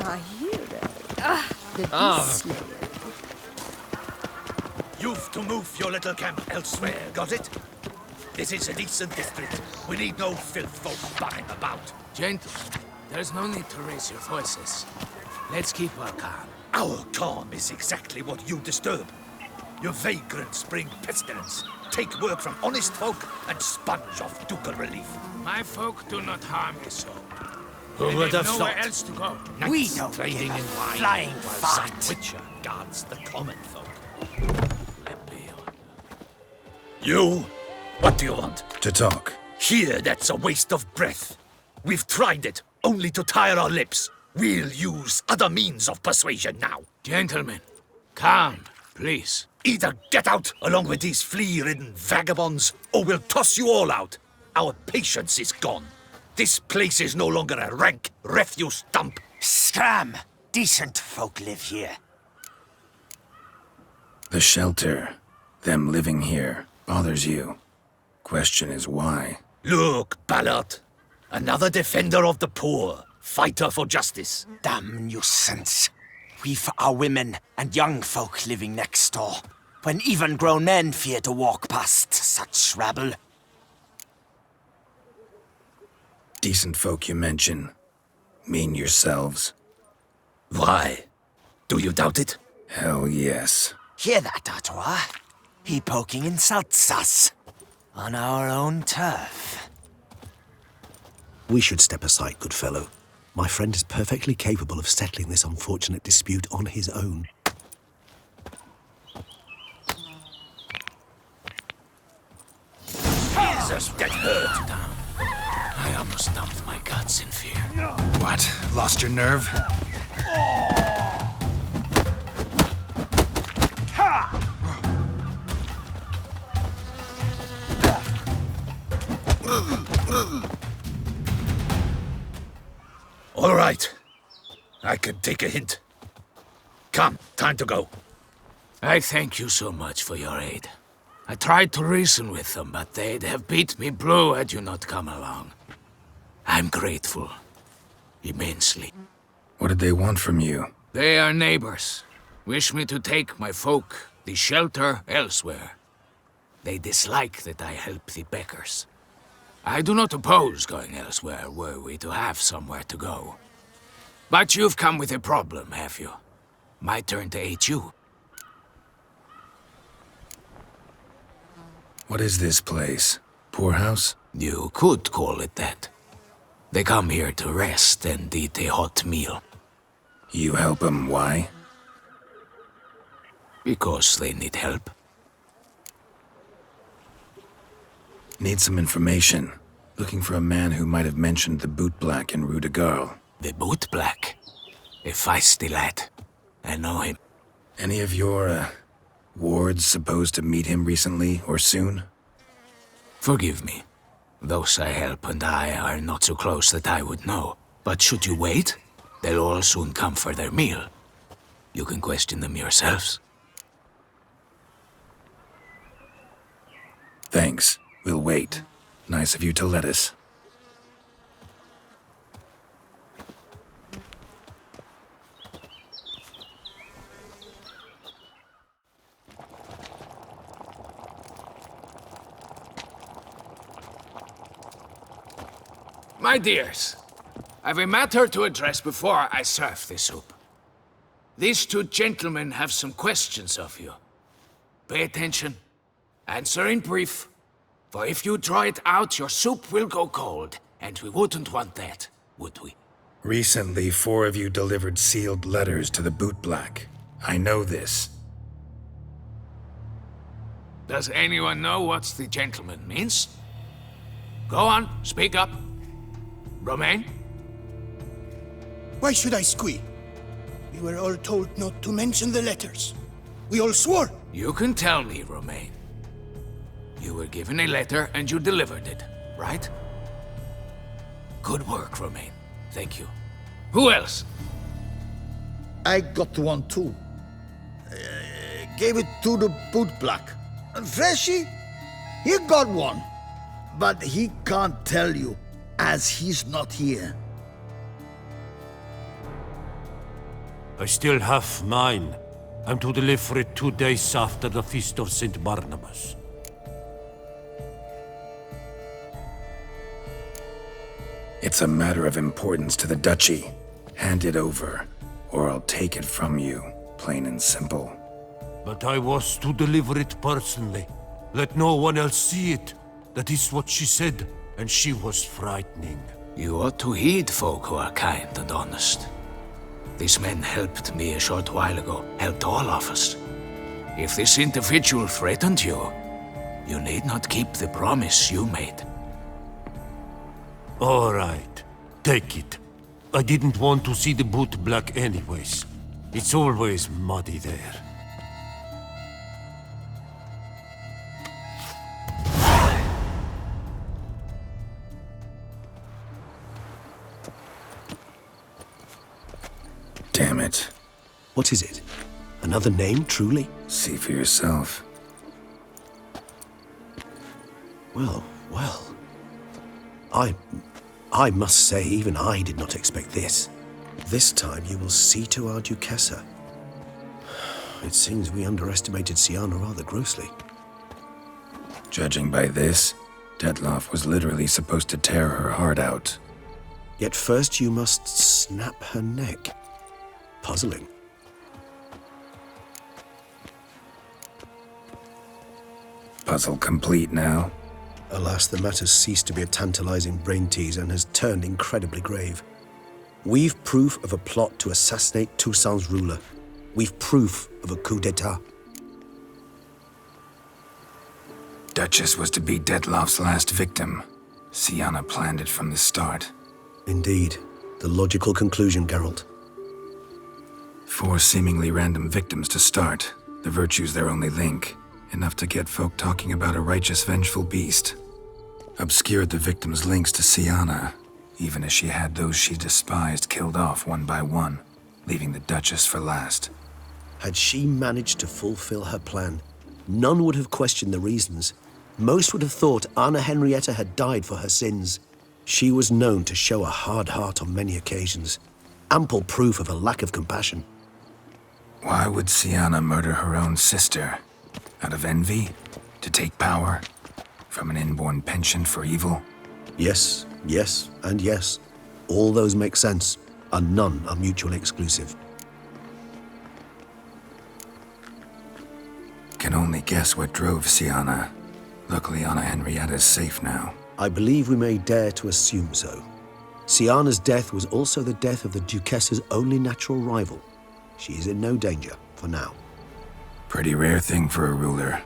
Our hero, the Beast Slayer. You've to move your little camp elsewhere, got it? This is a decent district. We need no filth folk buying about. Gentlemen, there's no need to raise your voices. Let's keep our calm. Our calm is exactly what you disturb. Your vagrants bring pestilence, take work from honest folk, and sponge off ducal relief. My folk do not harm your soul. Who would have nowhere thought? else to go. We Knights don't trading give a in wine, flying while some fart. witcher guards the common folk. Appeal. You? What do you want? To talk. Here, that's a waste of breath. We've tried it, only to tire our lips. We'll use other means of persuasion now. Gentlemen, calm, please. Either get out along with these flea-ridden vagabonds, or we'll toss you all out. Our patience is gone. This place is no longer a rank refuse dump. Scram! Decent folk live here. The shelter, them living here, bothers you. Question is why? Look, Ballard. Another defender of the poor. Fighter for justice. Damn nuisance. We've our women and young folk living next door, when even grown men fear to walk past such rabble. Decent folk you mention. Mean yourselves? Why? Do you doubt it? Hell yes. Hear that, Artois? He poking insults us. On our own turf. We should step aside, good fellow. My friend is perfectly capable of settling this unfortunate dispute on his own. Jesus, that hurt. I almost dumped my guts in fear. What? Lost your nerve? All right. I can take a hint. Come, time to go. I thank you so much for your aid. I tried to reason with them, but they'd have beat me blue had you not come along. I'm grateful. Immensely. What did they want from you? They are neighbors. Wish me to take my folk, the shelter, elsewhere. They dislike that I help the Beckers. I do not oppose going elsewhere, were we to have somewhere to go. But you've come with a problem, have you? My turn to aid you. What is this place? Poorhouse? You could call it that. They come here to rest and eat a hot meal. You help them, why? Because they need help. Need some information. Looking for a man who might have mentioned the boot black in Rue de Garl. The boot black. A feisty lad. I know him. Any of your, wards supposed to meet him recently or soon? Forgive me. Those I help and I are not so close that I would know. But should you wait, they'll all soon come for their meal. You can question them yourselves. Thanks. We'll wait. Nice of you to let us. My dears, I've a matter to address before I serve the soup. These two gentlemen have some questions of you. Pay attention. Answer in brief. For if you draw it out, your soup will go cold, and we wouldn't want that, would we? Recently, 4 of you delivered sealed letters to the boot black. I know this. Does anyone know what the gentleman means? Go on, speak up. Romain? Why should I squeal? We were all told not to mention the letters. We all swore. You can tell me, Romain. You were given a letter and you delivered it, right? Good work, Romain. Thank you. Who else? I got one too. Gave it to the boot black. And Freshy, he got one. But he can't tell you, as he's not here. I still have mine. I'm to deliver it 2 days after the Feast of St. Barnabas. It's a matter of importance to the Duchy. Hand it over, or I'll take it from you, plain and simple. But I was to deliver it personally. Let no one else see it. That is what she said, and she was frightening. You ought to heed folk who are kind and honest. These men helped me a short while ago, helped all of us. If this individual threatened you, you need not keep the promise you made. All right, take it. I didn't want to see the boot black anyways. It's always muddy there. Damn it. What is it? Another name, truly? See for yourself. Well. I must say, even I did not expect this. This time you will see to our Duquesa. It seems we underestimated Syanna rather grossly. Judging by this, Detloff was literally supposed to tear her heart out. Yet first you must snap her neck. Puzzling. Puzzle complete now. Alas, the matter's ceased to be a tantalizing brain tease and has turned incredibly grave. We've proof of a plot to assassinate Toussaint's ruler. We've proof of a coup d'etat. Duchess was to be Detloff's last victim. Syanna planned it from the start. Indeed. The logical conclusion, Geralt. 4 seemingly random victims to start. The virtue's their only link. Enough to get folk talking about a righteous, vengeful beast. Obscured the victims' links to Syanna, even as she had those she despised killed off one by one, leaving the Duchess for last. Had she managed to fulfill her plan, none would have questioned the reasons. Most would have thought Anna Henrietta had died for her sins. She was known to show a hard heart on many occasions. Ample proof of a lack of compassion. Why would Syanna murder her own sister? Out of envy? To take power? From an inborn penchant for evil? Yes, and yes. All those make sense, and none are mutually exclusive. Can only guess what drove Syanna. Luckily, Anna Henrietta's safe now. I believe we may dare to assume so. Syanna's death was also the death of the Duquessa's only natural rival. She is in no danger, for now. Pretty rare thing for a ruler.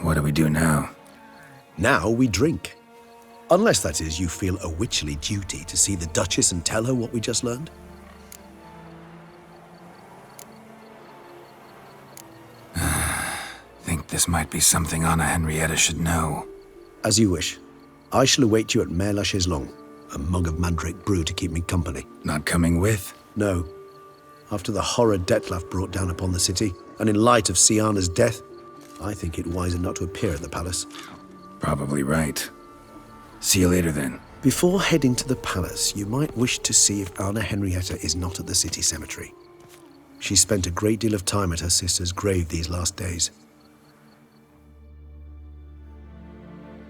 What do we do now? Now we drink. Unless, that is, you feel a witcherly duty to see the Duchess and tell her what we just learned. Think this might be something Anna Henrietta should know. As you wish. I shall await you at Mare la Chaiselongue. A mug of mandrake brew to keep me company. Not coming with? No. After the horror Detlaff brought down upon the city, and in light of Syanna's death, I think it wiser not to appear at the palace. Probably right. See you later then. Before heading to the palace, you might wish to see if Anna Henrietta is not at the city cemetery. She spent a great deal of time at her sister's grave these last days.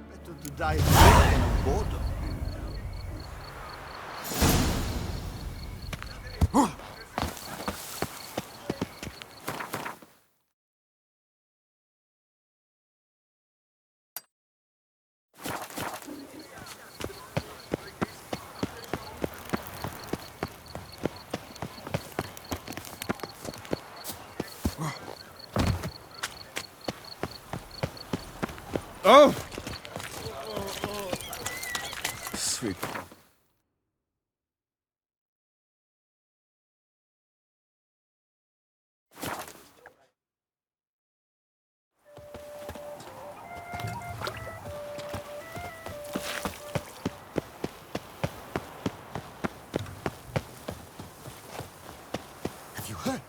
Better to die than of boredom. Oh! Sweet. Have you heard?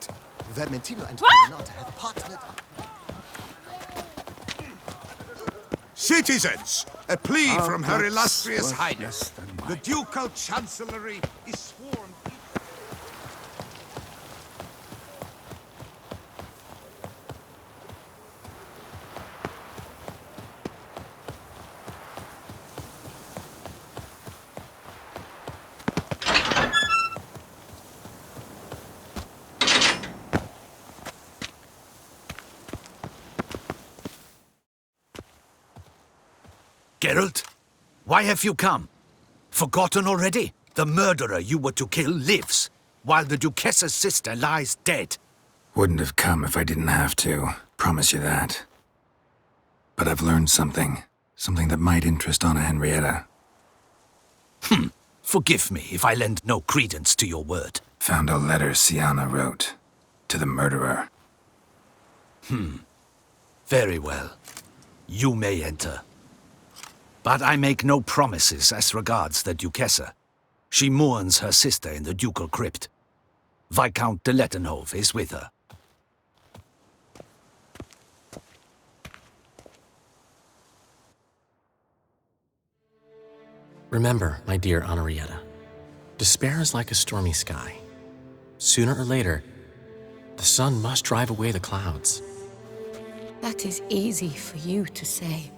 Vermentino and Coronata have partnered up. Citizens, a plea from Her Illustrious Highness. The Ducal Chancellery is sworn... Geralt, why have you come? Forgotten already? The murderer you were to kill lives, while the Duchessa's sister lies dead. Wouldn't have come if I didn't have to. Promise you that. But I've learned something. Something that might interest Anna Henrietta. Forgive me if I lend no credence to your word. Found a letter Syanna wrote. To the murderer. Very well. You may enter. But I make no promises as regards the Duchessa. She mourns her sister in the ducal crypt. Viscount de Lettenhove is with her. Remember, my dear Henrietta, despair is like a stormy sky. Sooner or later, the sun must drive away the clouds. That is easy for you to say.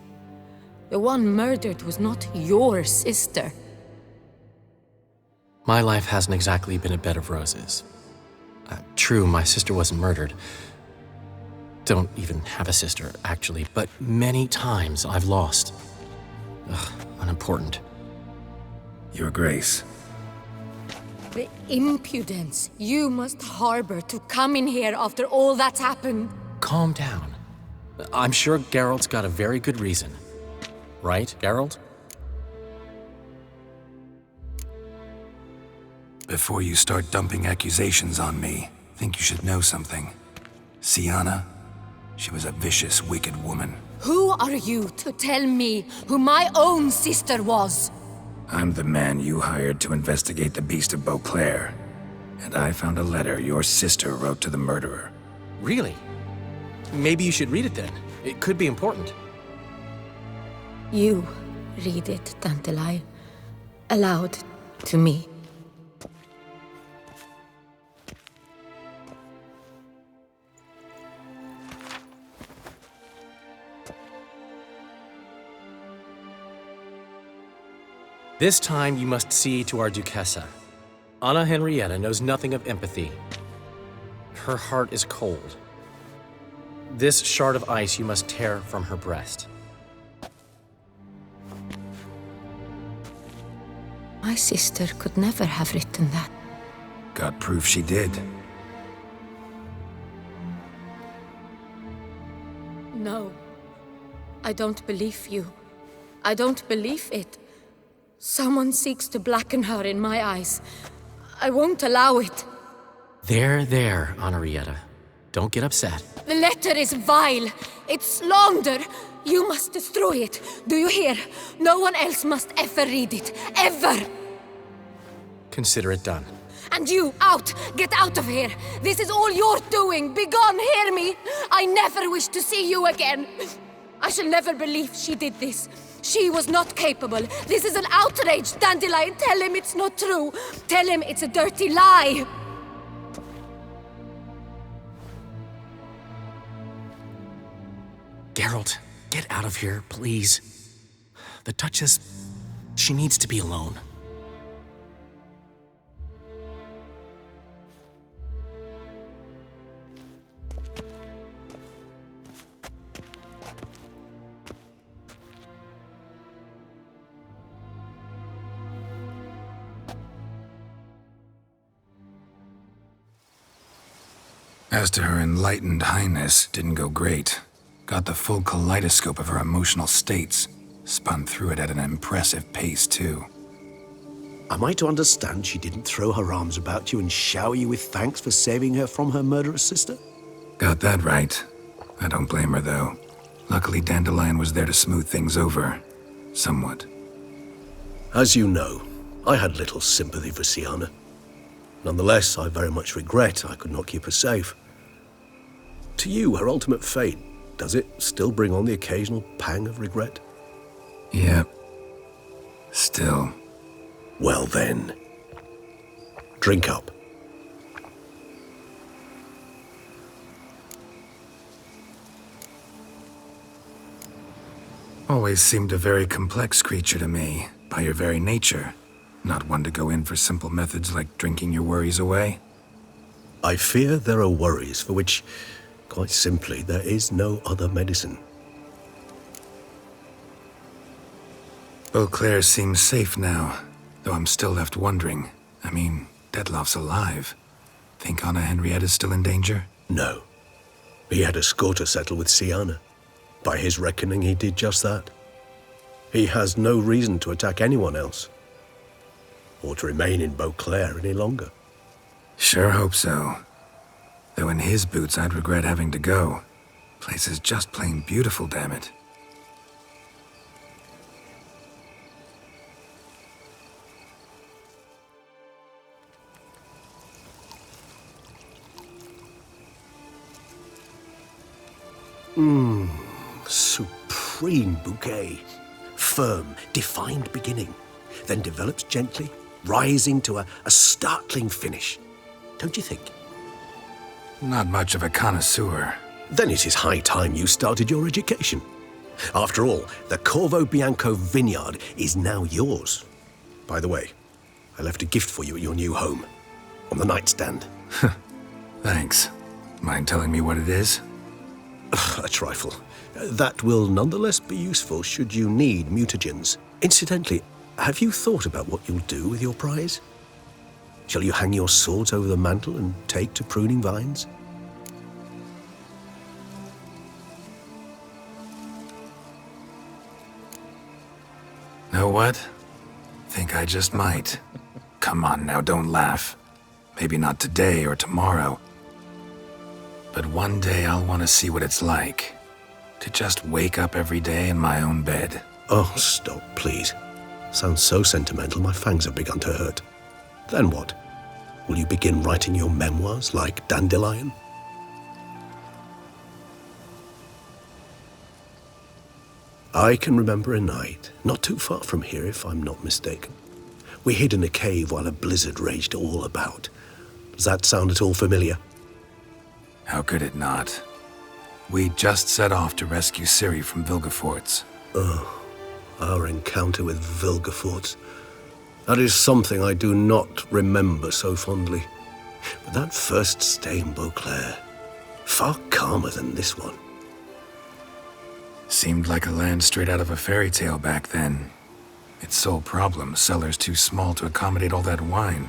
The one murdered was not your sister. My life hasn't exactly been a bed of roses. True, my sister wasn't murdered. Don't even have a sister, actually, but many times I've lost. Unimportant. Your Grace. The impudence you must harbor to come in here after all that's happened. Calm down. I'm sure Geralt's got a very good reason. Right, Geralt? Before you start dumping accusations on me, I think you should know something. Syanna, she was a vicious, wicked woman. Who are you to tell me who my own sister was? I'm the man you hired to investigate the Beast of Beauclair. And I found a letter your sister wrote to the murderer. Really? Maybe you should read it then. It could be important. You read it, Dandelai, aloud to me. This time you must see to our Duchessa. Anna Henrietta knows nothing of empathy. Her heart is cold. This shard of ice you must tear from her breast. My sister could never have written that. Got proof she did. No. I don't believe you. I don't believe it. Someone seeks to blacken her in my eyes. I won't allow it. There, Henrietta. Don't get upset. The letter is vile. It's slander. You must destroy it. Do you hear? No one else must ever read it. Ever! Consider it done. And you, out! Get out of here! This is all you're doing! Begone, hear me! I never wish to see you again! I shall never believe she did this. She was not capable. This is an outrage, Dandelion. Tell him it's not true. Tell him it's a dirty lie. Geralt, get out of here, please. The Duchess, she needs to be alone. As to her enlightened highness, didn't go great. Got the full kaleidoscope of her emotional states. Spun through it at an impressive pace, too. Am I to understand she didn't throw her arms about you and shower you with thanks for saving her from her murderous sister? Got that right. I don't blame her, though. Luckily, Dandelion was there to smooth things over. Somewhat. As you know, I had little sympathy for Syanna. Nonetheless, I very much regret I could not keep her safe. To you, her ultimate fate, does it still bring on the occasional pang of regret? Yep. Still. Well then, drink up. Always seemed a very complex creature to me, by your very nature. Not one to go in for simple methods like drinking your worries away. I fear there are worries for which, quite simply, there is no other medicine. Beauclair seems safe now, though I'm still left wondering. I mean, Dettlaff's alive. Think Anna Henrietta's still in danger? No. He had a score to settle with Syanna. By his reckoning, he did just that. He has no reason to attack anyone else, or to remain in Beauclair any longer. Sure hope so. Though in his boots, I'd regret having to go. Place is just plain beautiful, damn it. Supreme bouquet. Firm, defined beginning, then develops gently, rising to a startling finish. Don't you think? Not much of a connoisseur. Then it is high time you started your education. After all, the Corvo Bianco vineyard is now yours. By the way, I left a gift for you at your new home, on the nightstand. Thanks. Mind telling me what it is? A trifle. That will nonetheless be useful should you need mutagens. Incidentally, have you thought about what you'll do with your prize? Shall you hang your swords over the mantle and take to pruning vines? Know what? Think I just might. Come on now, don't laugh. Maybe not today or tomorrow. But one day I'll want to see what it's like. To just wake up every day in my own bed. Oh, stop, please. Sounds so sentimental, my fangs have begun to hurt. Then what? Will you begin writing your memoirs like Dandelion? I can remember a night, not too far from here if I'm not mistaken. We hid in a cave while a blizzard raged all about. Does that sound at all familiar? How could it not? We just set off to rescue Ciri from Vilgefortz. Oh, our encounter with Vilgefortz. That is something I do not remember so fondly. But that first stay in Beauclair, far calmer than this one. Seemed like a land straight out of a fairy tale back then. Its sole problem, cellars too small to accommodate all that wine.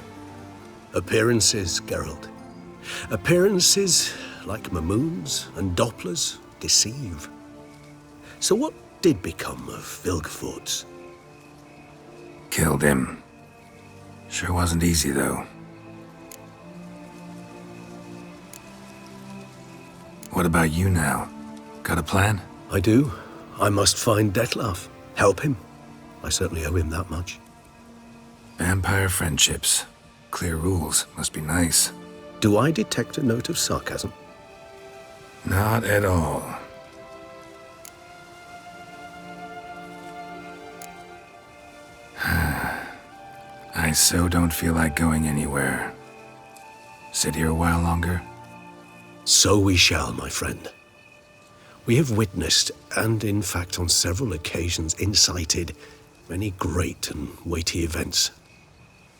Appearances, Geralt. Appearances, like Mamoons and Dopplers, deceive. So what did become of Vilgefortz? Killed him. Sure wasn't easy, though. What about you now? Got a plan? I do. I must find Dettlaff. Help him. I certainly owe him that much. Vampire friendships. Clear rules. Must be nice. Do I detect a note of sarcasm? Not at all. I so don't feel like going anywhere. Sit here a while longer? So we shall, my friend. We have witnessed, and in fact on several occasions incited, many great and weighty events.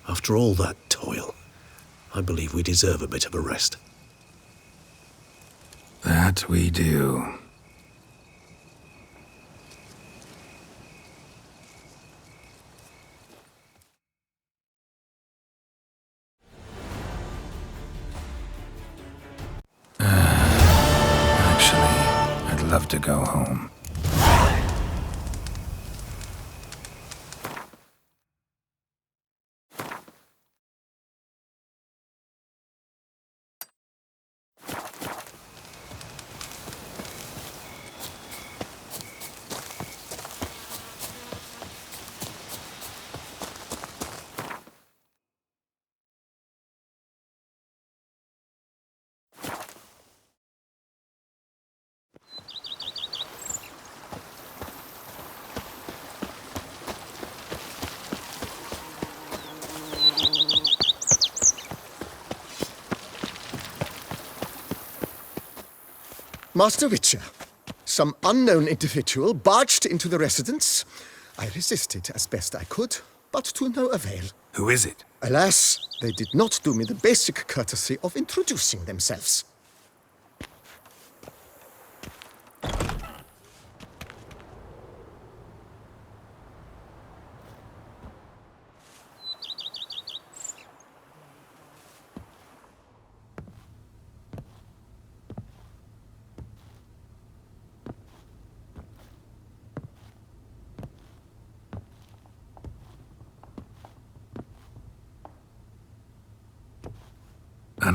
After all that toil, I believe we deserve a bit of a rest. That we do. Actually, I'd love to go home. Master Witcher, some unknown individual barged into the residence. I resisted as best I could, but to no avail. Who is it? Alas, they did not do me the basic courtesy of introducing themselves.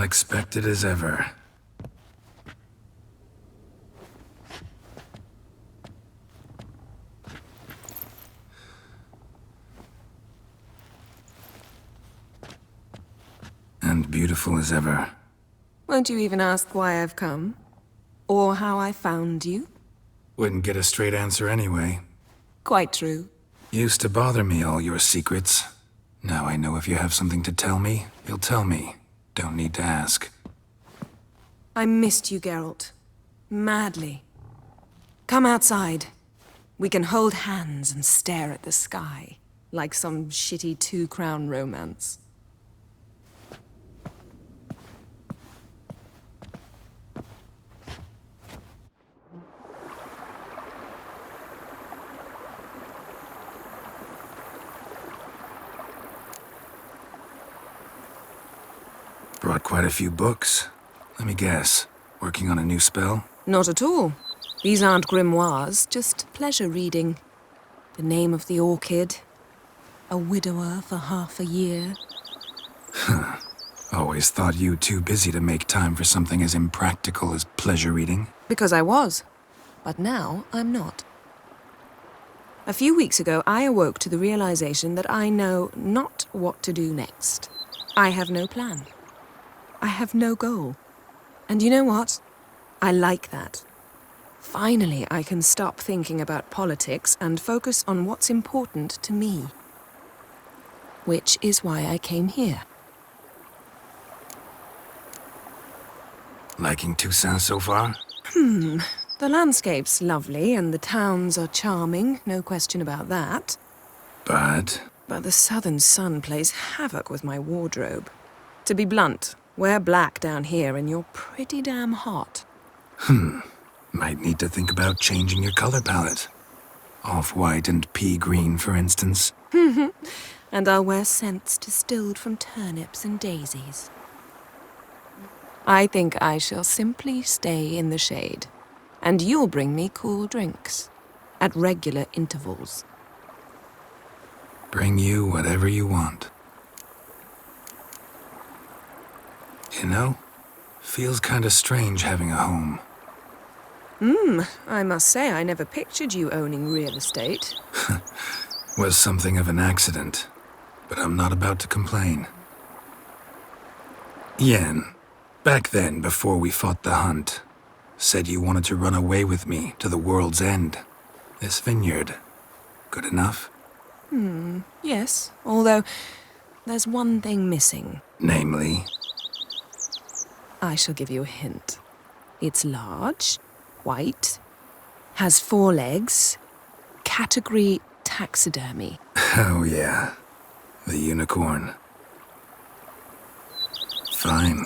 Unexpected as ever. And beautiful as ever. Won't you even ask why I've come? Or how I found you? Wouldn't get a straight answer anyway. Quite true. Used to bother me, all your secrets. Now I know if you have something to tell me, you'll tell me. Don't need to ask. I missed you, Geralt. Madly. Come outside. We can hold hands and stare at the sky, like some shitty two-crown romance. Brought quite a few books. Let me guess. Working on a new spell? Not at all. These aren't grimoires, just pleasure reading. The Name of the Orchid. A widower for half a year. Always thought you too busy to make time for something as impractical as pleasure reading. Because I was. But now I'm not. A few weeks ago, I awoke to the realization that I know not what to do next. I have no plan. I have no goal. And you know what? I like that. Finally, I can stop thinking about politics and focus on what's important to me. Which is why I came here. Liking Toussaint so far? The landscape's lovely and the towns are charming, no question about that. But the southern sun plays havoc with my wardrobe. To be blunt, wear black down here and you're pretty damn hot. might need to think about changing your color palette. Off-white and pea green, for instance. And I'll wear scents distilled from turnips and daisies. I think I shall simply stay in the shade. And you'll bring me cool drinks. At regular intervals. Bring you whatever you want. You know, feels kinda strange having a home. I must say I never pictured you owning real estate. Was something of an accident, but I'm not about to complain. Yen, back then, before we fought the hunt, said you wanted to run away with me to the world's end. This vineyard, good enough? Yes, although there's one thing missing. Namely? I shall give you a hint. It's large, white, has 4 legs, category taxidermy. Oh yeah, the unicorn. Fine,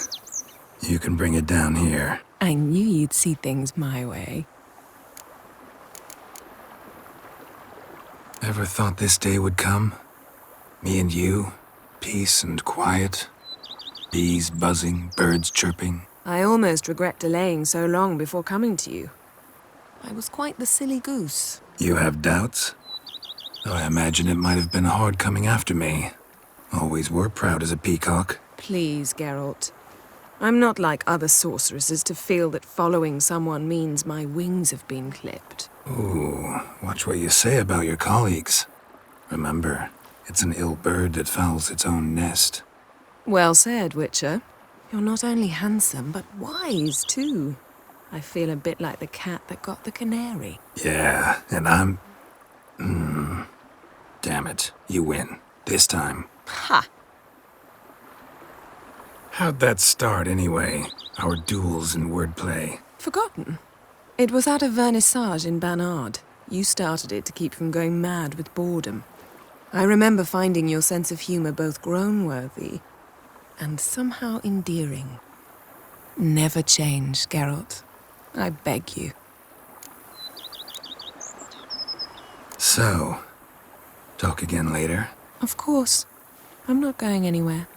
you can bring it down here. I knew you'd see things my way. Ever thought this day would come? Me and you, peace and quiet, bees buzzing, birds chirping. I almost regret delaying so long before coming to you. I was quite the silly goose. You have doubts? Though I imagine it might have been hard coming after me. Always were proud as a peacock. Please, Geralt. I'm not like other sorceresses to feel that following someone means my wings have been clipped. Ooh, watch what you say about your colleagues. Remember, it's an ill bird that fouls its own nest. Well said, Witcher. You're not only handsome, but wise, too. I feel a bit like the cat that got the canary. Yeah, and I'm... Damn it, you win. This time. Ha! How'd that start, anyway? Our duels and wordplay. Forgotten. It was at a vernissage in Banard. You started it to keep from going mad with boredom. I remember finding your sense of humor both groan-worthy and somehow endearing. Never change, Geralt. I beg you. So, talk again later? Of course. I'm not going anywhere.